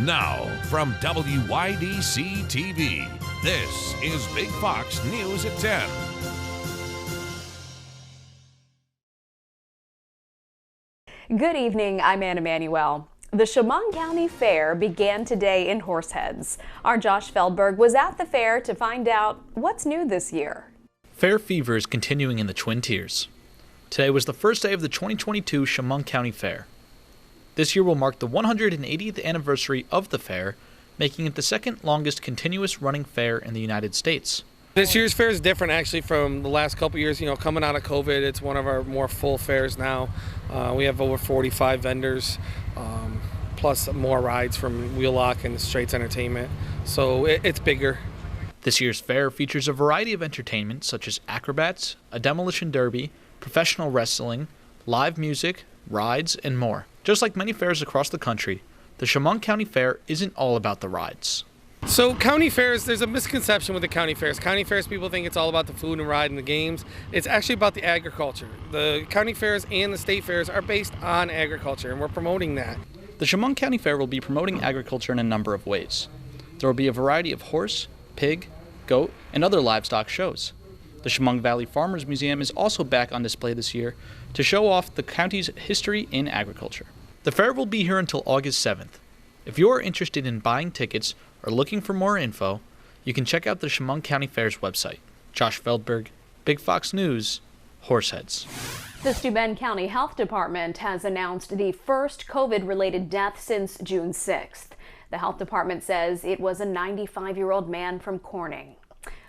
Now, from WYDC TV, this is Big Fox News at 10. Good evening, I'm Ann Emanuel. The Chemung County Fair began today in Horseheads. Our Josh Feldberg was at the fair to find out what's new this year. Fair fever is continuing in the Twin Tiers. Today was the first day of the 2022 Chemung County Fair. This year will mark the 180th anniversary of the fair, making it the second longest continuous running fair in the United States. This year's fair is different actually from the last couple years. Coming out of COVID, it's one of our more full fairs now. We have over 45 vendors, plus more rides from Wheel Lock and Straits Entertainment. So it's bigger. This year's fair features a variety of entertainment such as acrobats, a demolition derby, professional wrestling, live music, rides, and more. Just like many fairs across the country, the Chemung County Fair isn't all about the rides. So county fairs, there's a misconception with the county fairs. County fairs, people think it's all about the food and ride and the games. It's actually about the agriculture. The county fairs and the state fairs are based on agriculture, and we're promoting that. The Chemung County Fair will be promoting agriculture in a number of ways. There will be a variety of horse, pig, goat, and other livestock shows. The Chemung Valley Farmers Museum is also back on display this year to show off the county's history in agriculture. The fair will be here until August 7th. If you are interested in buying tickets or looking for more info, you can check out the Chemung County Fair's website. Josh Feldberg, Big Fox News, Horseheads. The Steuben County Health Department has announced the first COVID-related death since June 6th. The health department says it was a 95-year-old man from Corning.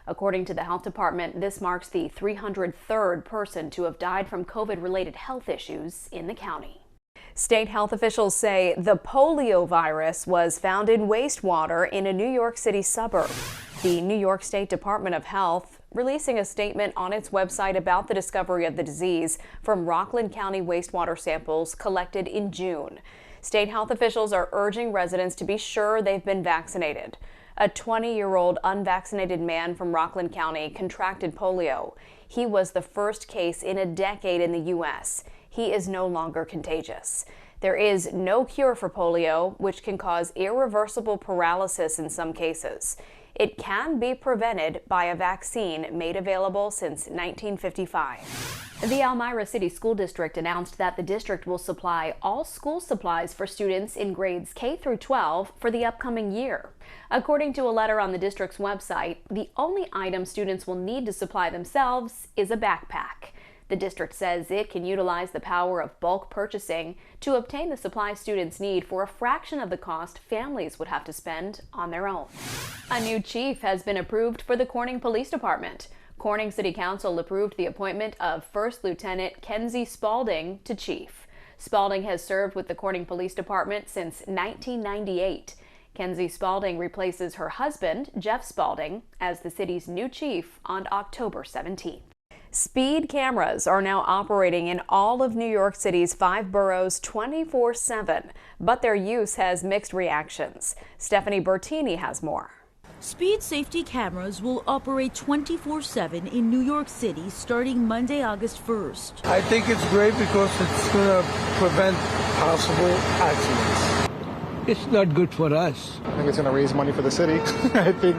According to the health department, this marks the 303rd person to have died from COVID-related health issues in the county. State health officials say the polio virus was found in wastewater in a New York City suburb. The New York State Department of Health releasing a statement on its website about the discovery of the disease from Rockland County wastewater samples collected in June. State health officials are urging residents to be sure they've been vaccinated. A 20-year-old unvaccinated man from Rockland County contracted polio. He was the first case in a decade in the U.S. He is no longer contagious. There is no cure for polio, which can cause irreversible paralysis in some cases. It can be prevented by a vaccine made available since 1955. The Elmira City School District announced that the district will supply all school supplies for students in grades K through 12 for the upcoming year. According to a letter on the district's website, the only item students will need to supply themselves is a backpack. The district says it can utilize the power of bulk purchasing to obtain the supplies students need for a fraction of the cost families would have to spend on their own. A new chief has been approved for the Corning Police Department. Corning City Council approved the appointment of First Lieutenant Kenzie Spalding to chief. Spalding has served with the Corning Police Department since 1998. Kenzie Spalding replaces her husband, Jeff Spalding, as the city's new chief on October 17th. Speed cameras are now operating in all of New York City's 5 boroughs 24/7, but their use has mixed reactions. Stephanie Bertini has more. Speed safety cameras will operate 24/7 in New York City starting Monday, August 1st. I think it's great because it's going to prevent possible accidents. It's not good for us. I think it's going to raise money for the city. I think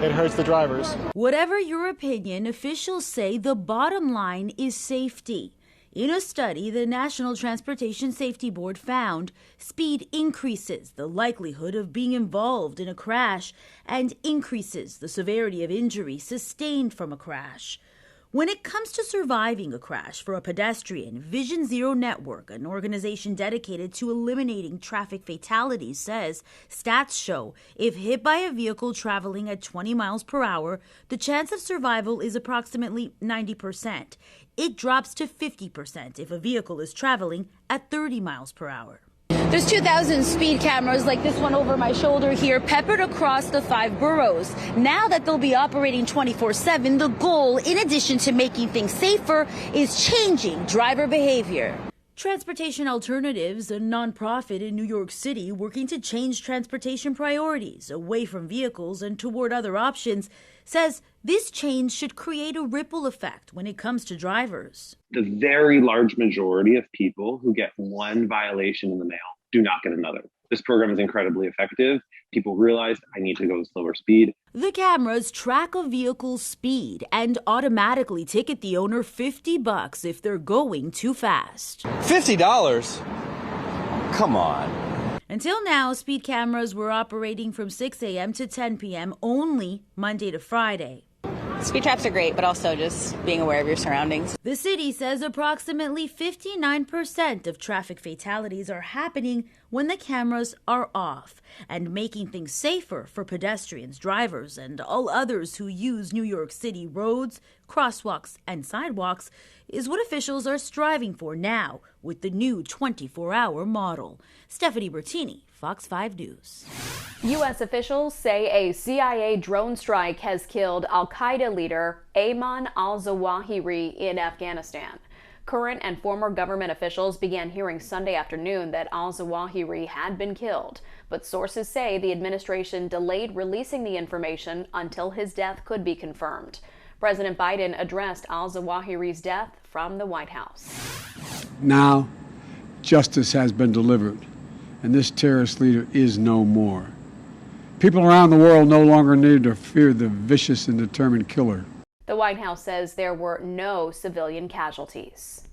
it hurts the drivers. Whatever your opinion, officials say the bottom line is safety. In a study, the National Transportation Safety Board found speed increases the likelihood of being involved in a crash and increases the severity of injury sustained from a crash. When it comes to surviving a crash for a pedestrian, Vision Zero Network, an organization dedicated to eliminating traffic fatalities, says stats show if hit by a vehicle traveling at 20 miles per hour, the chance of survival is approximately 90%. It drops to 50% if a vehicle is traveling at 30 miles per hour. There's 2,000 speed cameras like this one over my shoulder here, peppered across the 5 boroughs. Now that they'll be operating 24/7, the goal, in addition to making things safer, is changing driver behavior. Transportation Alternatives, a nonprofit in New York City working to change transportation priorities away from vehicles and toward other options, says this change should create a ripple effect when it comes to drivers. The very large majority of people who get one violation in the mail do not get another. This program is incredibly effective. People realized I need to go slower speed. The cameras track a vehicle's speed and automatically ticket the owner $50 if they're going too fast. $50? Come on. Until now, speed cameras were operating from 6 a.m. to 10 p.m. only Monday to Friday. Speed traps are great, but also just being aware of your surroundings. The city says approximately 59% of traffic fatalities are happening when the cameras are off, and making things safer for pedestrians, drivers, and all others who use New York City roads, crosswalks, and sidewalks is what officials are striving for now with the new 24-hour model. Stephanie Bertini, Fox 5 News. U.S. officials say a CIA drone strike has killed al-Qaeda leader Ayman al-Zawahiri in Afghanistan. Current and former government officials began hearing Sunday afternoon that al-Zawahiri had been killed, but sources say the administration delayed releasing the information until his death could be confirmed. President Biden addressed al-Zawahiri's death from the White House. Now, justice has been delivered, and this terrorist leader is no more. People around the world no longer need to fear the vicious and determined killer. The White House says there were no civilian casualties.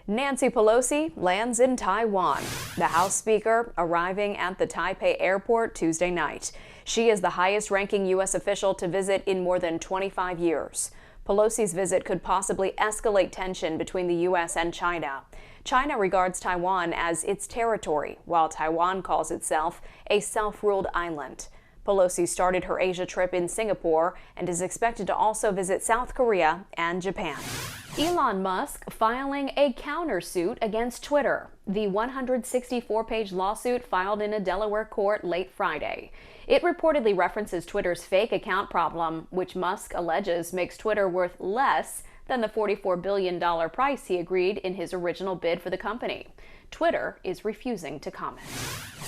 Nancy Pelosi lands in Taiwan. The House Speaker arriving at the Taipei airport Tuesday night. She is the highest-ranking U.S. official to visit in more than 25 years. Pelosi's visit could possibly escalate tension between the U.S. and China. China regards Taiwan as its territory, while Taiwan calls itself a self-ruled island. Pelosi started her Asia trip in Singapore and is expected to also visit South Korea and Japan. Elon Musk filing a countersuit against Twitter. The 164-page lawsuit filed in a Delaware court late Friday. It reportedly references Twitter's fake account problem, which Musk alleges makes Twitter worth less than the $44 billion price he agreed in his original bid for the company. Twitter is refusing to comment.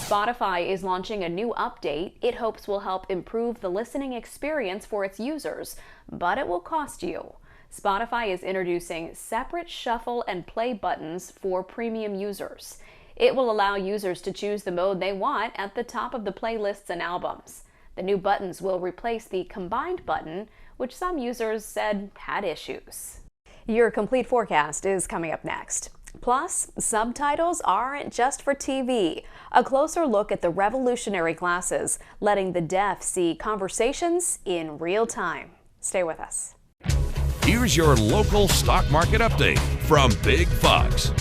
Spotify is launching a new update it hopes will help improve the listening experience for its users, but it will cost you. Spotify is introducing separate shuffle and play buttons for premium users. It will allow users to choose the mode they want at the top of the playlists and albums. The new buttons will replace the combined button, which some users said had issues. Your complete forecast is coming up next. Plus, subtitles aren't just for TV. A closer look at the revolutionary glasses, letting the deaf see conversations in real time. Stay with us. Here's your local stock market update from Big Fox.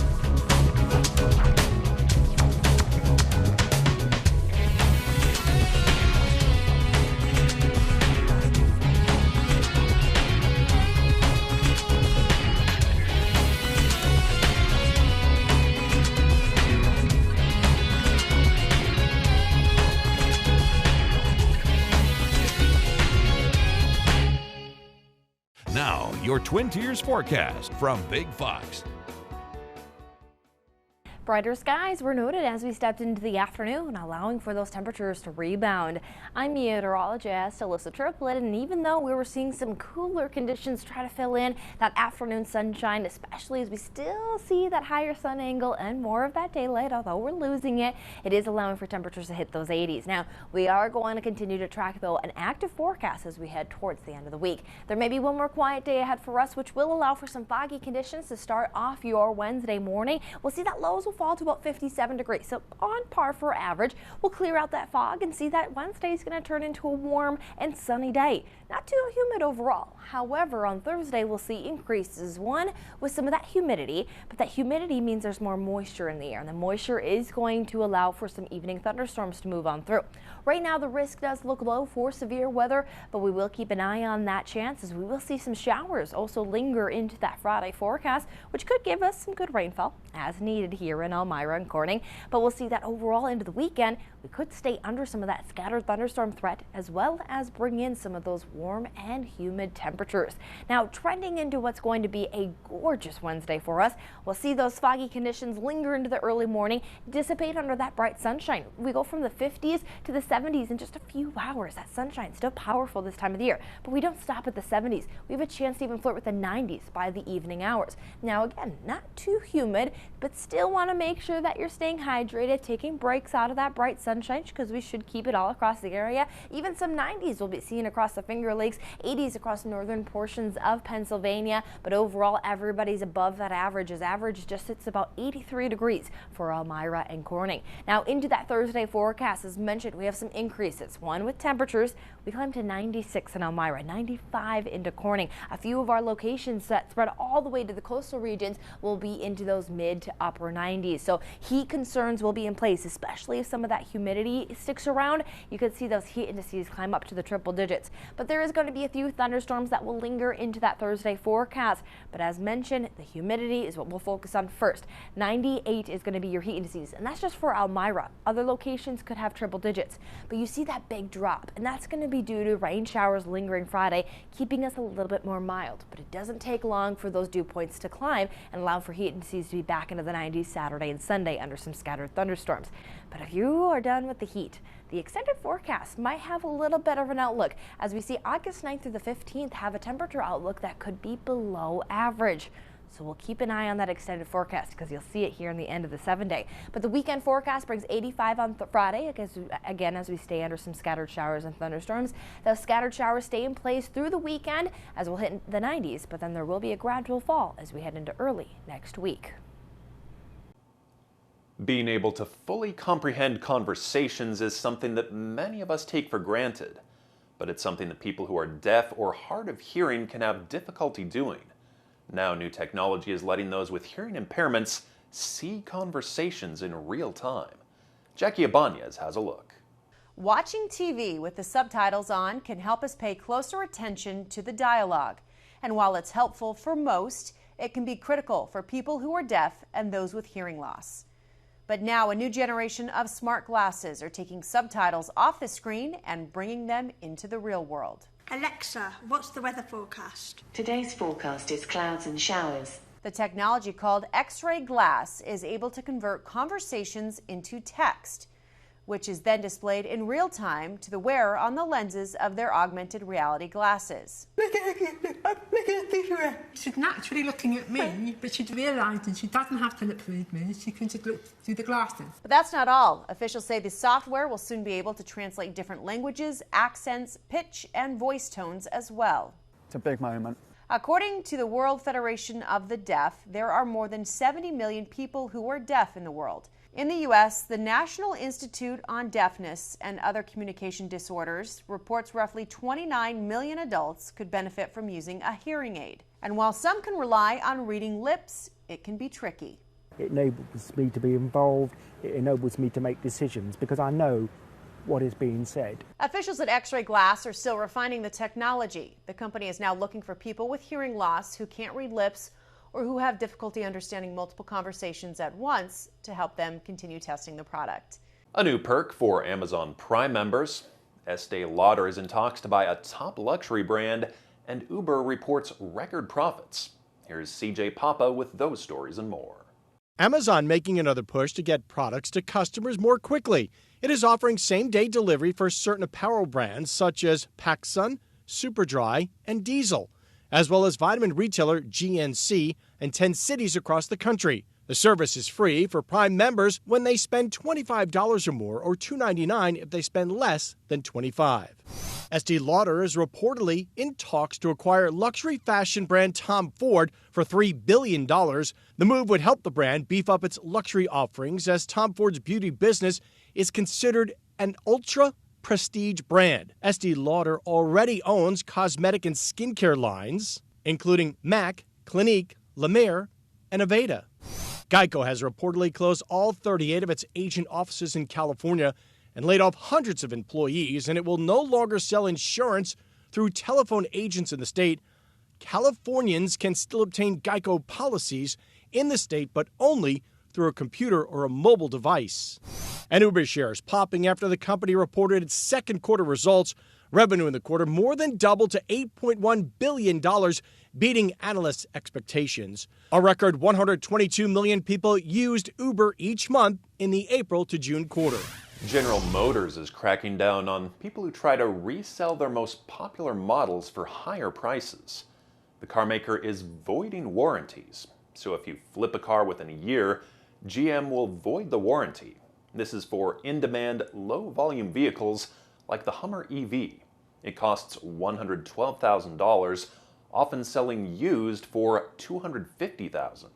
Now, your Twin Tiers forecast from Big Fox. Brighter skies were noted as we stepped into the afternoon, allowing for those temperatures to rebound. I'm meteorologist Alyssa Triplett, and even though we were seeing some cooler conditions try to fill in that afternoon sunshine, especially as we still see that higher sun angle and more of that daylight, although we're losing it, it is allowing for temperatures to hit those 80s. Now, we are going to continue to track, though, an active forecast as we head towards the end of the week. There may be one more quiet day ahead for us, which will allow for some foggy conditions to start off your Wednesday morning. We'll see that lows will fall to about 57 degrees, so on par for average. We'll clear out that fog and see that Wednesday is going to turn into a warm and sunny day. Not too humid overall. However, on Thursday we'll see increases, one with some of that humidity, but that humidity means there's more moisture in the air, and the moisture is going to allow for some evening thunderstorms to move on through. Right now the risk does look low for severe weather, but we will keep an eye on that chance as we will see some showers also linger into that Friday forecast, which could give us some good rainfall as needed here in Elmira and Corning. But we'll see that overall into the weekend we could stay under some of that scattered thunderstorm threat, as well as bring in some of those warm and humid temperatures. Now, trending into what's going to be a gorgeous Wednesday for us, we'll see those foggy conditions linger into the early morning, dissipate under that bright sunshine. We go from the 50s to the 70s in just a few hours. That sunshine still powerful this time of the year, but we don't stop at the 70s. We have a chance to even flirt with the 90s by the evening hours. Now, again, not too humid, but still want to make sure that you're staying hydrated, taking breaks out of that bright sunshine, because we should keep it all across the area. Even some 90s will be seen across the Finger Lakes, 80s across northern portions of Pennsylvania, but overall everybody's above that average, as average just sits about 83 degrees for Elmira and Corning. Now into that Thursday forecast, as mentioned, we have some increases. One with temperatures, we climb to 96 in Elmira, 95 into Corning. A few of our locations that spread all the way to the coastal regions will be into those mid to upper 90s. So heat concerns will be in place, especially if some of that humidity sticks around. You could see those heat indices climb up to the triple digits. But there is going to be a few thunderstorms that will linger into that Thursday forecast. But as mentioned, the humidity is what we'll focus on first. 98 is going to be your heat indices, and that's just for Elmira. Other locations could have triple digits. But you see that big drop, and that's going to be due to rain showers lingering Friday, keeping us a little bit more mild. But it doesn't take long for those dew points to climb and allow for heat indices to be back into the 90s Saturday and Sunday under some scattered thunderstorms. But if you are done with the heat, the extended forecast might have a little bit of an outlook, as we see August 9th through the 15th have a temperature outlook that could be below average. So we'll keep an eye on that extended forecast, because you'll see it here in the end of the 7-day. But the weekend forecast brings 85 on Friday, again as we stay under some scattered showers and thunderstorms. Those scattered showers stay in place through the weekend as we'll hit the 90s, but then there will be a gradual fall as we head into early next week. Being able to fully comprehend conversations is something that many of us take for granted, but it's something that people who are deaf or hard of hearing can have difficulty doing. Now, new technology is letting those with hearing impairments see conversations in real time. Jackie Ibanez has a look. Watching TV with the subtitles on can help us pay closer attention to the dialogue. And while it's helpful for most, it can be critical for people who are deaf and those with hearing loss. But now a new generation of smart glasses are taking subtitles off the screen and bringing them into the real world. Alexa, what's the weather forecast? Today's forecast is clouds and showers. The technology called X-ray glass is able to convert conversations into text, which is then displayed in real time to the wearer on the lenses of their augmented reality glasses. Look at this. She's naturally looking at me, but she's realised that she doesn't have to look through me. She can just look through the glasses. But that's not all. Officials say the software will soon be able to translate different languages, accents, pitch, and voice tones as well. It's a big moment. According to the World Federation of the Deaf, there are more than 70 million people who are deaf in the world. In the U.S., the National Institute on Deafness and Other Communication Disorders reports roughly 29 million adults could benefit from using a hearing aid. And while some can rely on reading lips, it can be tricky. It enables me to be involved, it enables me to make decisions because I know what is being said. Officials at X-Ray Glass are still refining the technology. The company is now looking for people with hearing loss who can't read lips or who have difficulty understanding multiple conversations at once to help them continue testing the product. A new perk for Amazon Prime members. Estee Lauder is in talks to buy a top luxury brand, and Uber reports record profits. Here's CJ Papa with those stories and more. Amazon making another push to get products to customers more quickly. It is offering same-day delivery for certain apparel brands such as PacSun, Superdry, and Diesel, as well as vitamin retailer GNC and 10 cities across the country. The service is free for Prime members when they spend $25 or more, or $2.99 if they spend less than $25. Estee Lauder is reportedly in talks to acquire luxury fashion brand Tom Ford for $3 billion. The move would help the brand beef up its luxury offerings, as Tom Ford's beauty business is considered an ultra-prestige brand. Estee Lauder already owns cosmetic and skincare lines, including MAC, Clinique, La Mer, and Aveda. Geico has reportedly closed all 38 of its agent offices in California and laid off hundreds of employees, and it will no longer sell insurance through telephone agents in the state. Californians can still obtain Geico policies in the state, but only through a computer or a mobile device. And Uber shares popping after the company reported its second quarter results. Revenue in the quarter more than doubled to $8.1 billion, beating analysts' expectations. A record 122 million people used Uber each month in the April to June quarter. General Motors is cracking down on people who try to resell their most popular models for higher prices. The carmaker is voiding warranties. So if you flip a car within a year, GM will void the warranty. This is for in-demand, low-volume vehicles like the Hummer EV. It costs $112,000, often selling used for $250,000.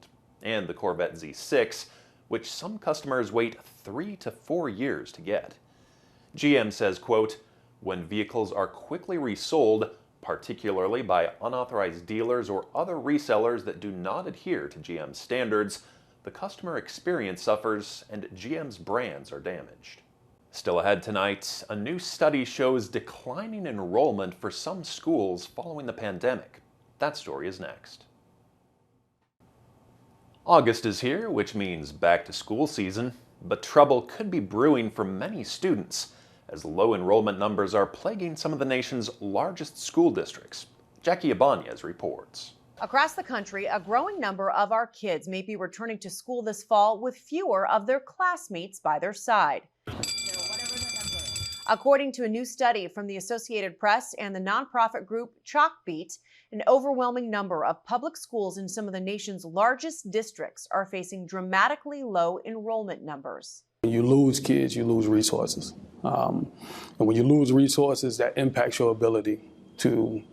And the Corvette Z6, which some customers wait 3 to 4 years to get. GM says, quote, "When vehicles are quickly resold, particularly by unauthorized dealers or other resellers that do not adhere to GM standards, the customer experience suffers and GM's brands are damaged." Still ahead tonight, a new study shows declining enrollment for some schools following the pandemic. That story is next. August is here, which means back to school season, but trouble could be brewing for many students as low enrollment numbers are plaguing some of the nation's largest school districts. Jackie Ibanez reports. Across the country, a growing number of our kids may be returning to school this fall with fewer of their classmates by their side. According to a new study from the Associated Press and the nonprofit group Chalkbeat, an overwhelming number of public schools in some of the nation's largest districts are facing dramatically low enrollment numbers. When you lose kids, you lose resources. And when you lose resources, that impacts your ability to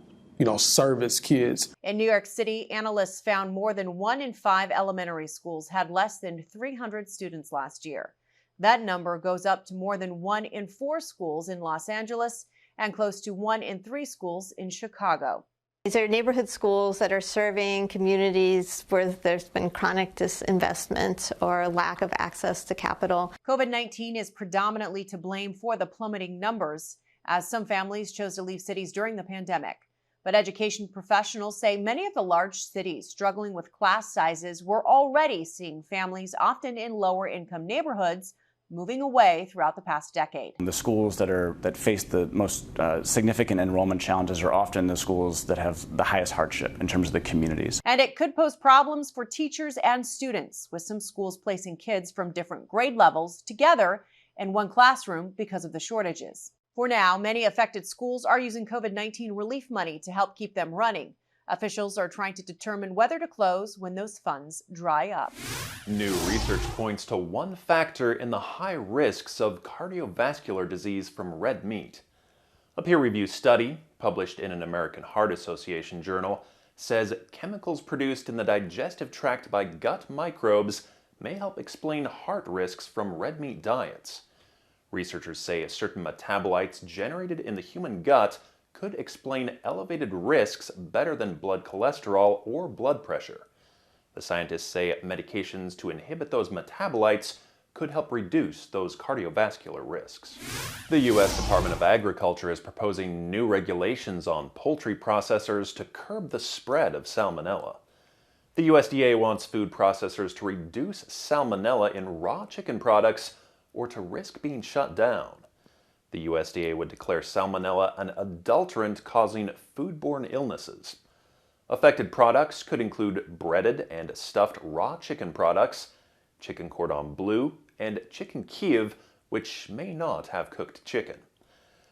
service kids. In New York City, analysts found more than 1 in 5 elementary schools had less than 300 students last year. That number goes up to more than 1 in 4 schools in Los Angeles and close to 1 in 3 schools in Chicago. These are neighborhood schools that are serving communities where there's been chronic disinvestment or lack of access to capital. COVID-19 is predominantly to blame for the plummeting numbers, as some families chose to leave cities during the pandemic. But education professionals say many of the large cities struggling with class sizes were already seeing families, often in lower income neighborhoods, moving away throughout the past decade. The schools that face the most significant enrollment challenges are often the schools that have the highest hardship in terms of the communities. And it could pose problems for teachers and students, with some schools placing kids from different grade levels together in one classroom because of the shortages. For now, many affected schools are using COVID-19 relief money to help keep them running. Officials are trying to determine whether to close when those funds dry up. New research points to one factor in the high risks of cardiovascular disease from red meat. A peer-reviewed study, published in an American Heart Association journal, says chemicals produced in the digestive tract by gut microbes may help explain heart risks from red meat diets. Researchers say certain metabolites generated in the human gut could explain elevated risks better than blood cholesterol or blood pressure. The scientists say medications to inhibit those metabolites could help reduce those cardiovascular risks. The U.S. Department of Agriculture is proposing new regulations on poultry processors to curb the spread of salmonella. The USDA wants food processors to reduce salmonella in raw chicken products or to risk being shut down. The USDA would declare salmonella an adulterant causing foodborne illnesses. Affected products could include breaded and stuffed raw chicken products, chicken cordon bleu, and chicken Kiev, which may not have cooked chicken.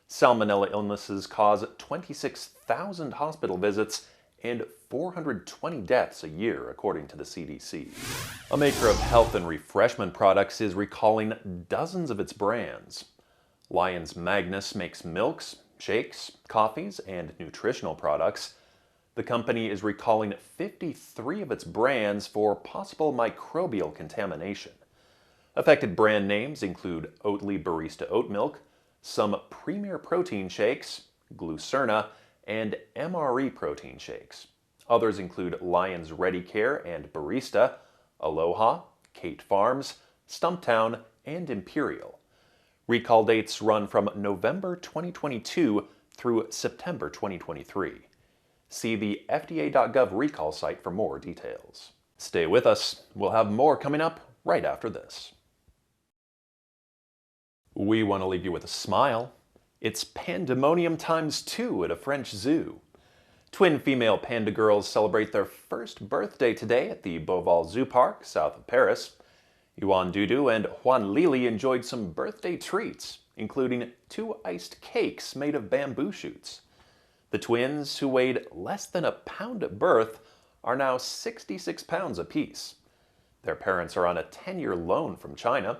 Salmonella illnesses cause 26,000 hospital visits and 420 deaths a year, according to the CDC. A maker of health and refreshment products is recalling dozens of its brands. Lyons Magnus makes milks, shakes, coffees, and nutritional products. The company is recalling 53 of its brands for possible microbial contamination. Affected brand names include Oatly Barista Oat Milk, some Premier Protein Shakes, Glucerna, and MRE Protein Shakes. Others include Lyons Ready Care and Barista, Aloha, Kate Farms, Stumptown, and Imperial. Recall dates run from November 2022 through September 2023. See the FDA.gov recall site for more details. Stay with us. We'll have more coming up right after this. We want to leave you with a smile. It's pandemonium ×2 at a French zoo. Twin female panda girls celebrate their first birthday today at the Beauval Zoo Park, south of Paris. Yuan Dudu and Juan Lili enjoyed some birthday treats, including 2 iced cakes made of bamboo shoots. The twins, who weighed less than a pound at birth, are now 66 pounds apiece. Their parents are on a 10-year loan from China.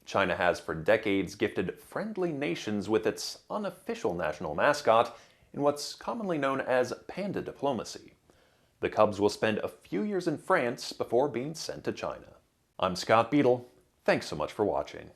China has for decades gifted friendly nations with its unofficial national mascot in what's commonly known as panda diplomacy. The cubs will spend a few years in France before being sent to China. I'm Scott Beadle. Thanks so much for watching.